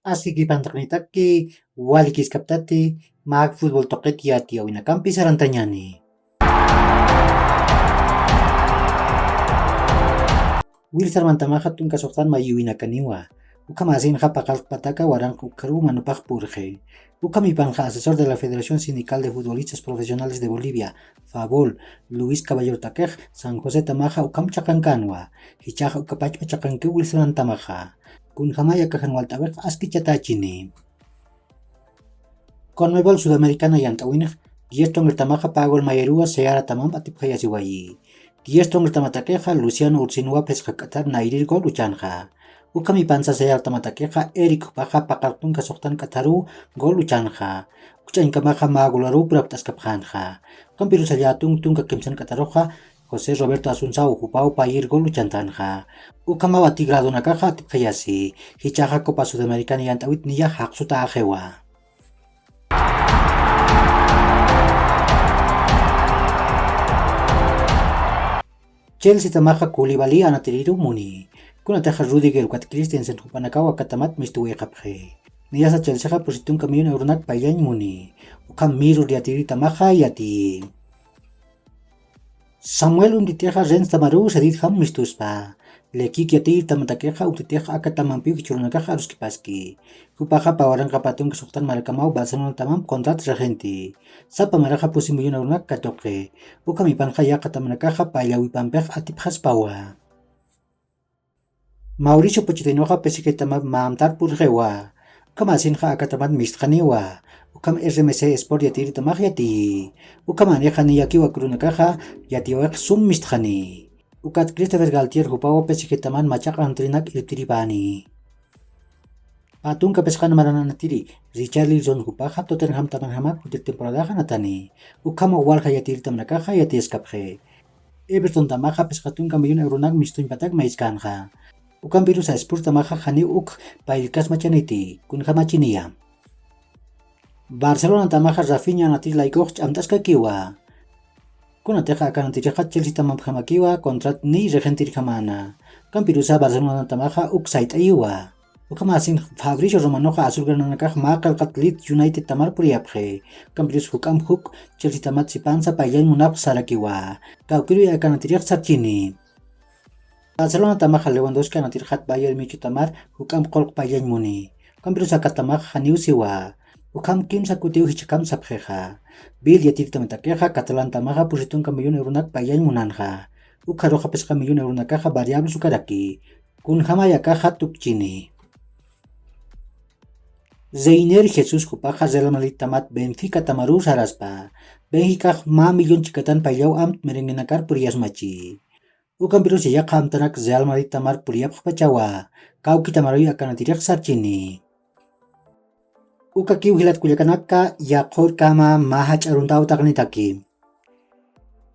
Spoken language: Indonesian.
Asiki pantaknitaki, walikiskaptati, mag futbol toqeti yati awinakampi sarantanyani. Wilsar mantamaja tunka soqtan mayuinakaniwa. Ukamasin japaqal pataka waranqa ukaru manupaq purje. Ukamipanja asesor de la Federación Sindical de Futbolistas Profesionales de Bolivia, FABOL, Luis Caballero Taquej, San José Tamaja ukam chaqankanwa. Hichaja ukapachpa chaqanki Wilson Tamaja. Kunjamaya kajan waltabek aski chatachini. Conmebol Sudamericana yantawinaj, Gieston el Tamaja Pagol Mayerúa Seara Tamam Atipjayasiwayi. Gieston el Tamataqueja Luciano Ursinua Pescacatar Nairir Gol Uchanja. Ukami panza Seara Tamataqueja Eric Baja Pacartun Kasoktan Kataru Gol Uchanja. Uchankamaja Magularu Praptaskapjanja. Campiru Sayatung Tunka Kimsan Kataroja José Roberto Asunzao ocupado para ir gol luchantanja. Ukama tigrado na caja tipjayasi. Hichaja Copa Sudamericana yantawit niya haksuta ajewa. Chelsea tamaja Koulibaly anatiriru muni. Kuna taja Rudiger kat Christensen hupanakawa katamat mistuwe kapje. Niyasa Chelsea ha positun kamiyon euronak payan muni. Ukam miru diatiri tamaja yati. Samuel unditeja Rens Tamaru sedit ham mistuspa. Leki kiatir tamatakeja utiteja akatamampiu kichurunakaja ruskipaski. Kupaja pawaran kapatun kesuktan malakamau Barcelona tamam kontrat regenti. Sapa maraja pusimuyun aunak katoke. Ukami panja ya katamanakaja payawi pampej atipjas pawa. Mauricio Pochettinoja pesike tamam maamtar purjewa. Kamasinja akatamat mistkaniwa. Ukam RMC Sport yatir tamaj yati. Ukam aneja ni yakiwa kurunakaja yatiwak sum mistkani. Ukat Christopher Galtier hupawa pesike taman machak antrinak iltiribani. Atun kapeskan marananatiri. Richarlison hupaja Tottenham taman hamak util temporada natani. Ukam walja yatir tamnakaja yati escapje. Everton tamaja peskatun kamillon euronak mistuin patak maiskanja. Ukam virus a Spurs tamaja hani uk pailkas machaniti kunjama chinia. Barcelona tamaja Rafinha natir laikoch amtaska kiwa. Kuna teja akanantireja Chelsea tamam jamakiwa kontrat ni regentir jamana. Kampirusa Barcelona tamaja uk sait ayuwa. Ukamasin Fabricio Romanoja azulgrananakaj maqal Leeds United tamar puriapje. Kampirus hukam huk Chelsea tamat sipansa payan munap sarakiwa. Kaukiru akanantirej sarchini. Barcelona tamaja Lewandowski anatirjat Bayern Munich tamar hukam kolk payan muni. Kampirus akatamaj haniusiwa. Ukam kim sakutiu hichakam sapjeja. Bil yatir tamatakeja Catalan tamaja pusitun kamillon euronak payan munanja. Ukaroja pesca millon euronakaja variable sukaraki. Kunjama yakaja tukchini. Zeiner Jesus kupaja Real Madrid tamat Benfica tamaru saraspa. Benfica ma millon chikatan payau amt merengenakar purias machi. Ukam virus ya kamtanak Real Madrid tamar puriap pachawa. Kau kita marui akan tirak sarchini. Uka kiu hilat kulyakanaka ya kor kama mahach aruntau taknitaki.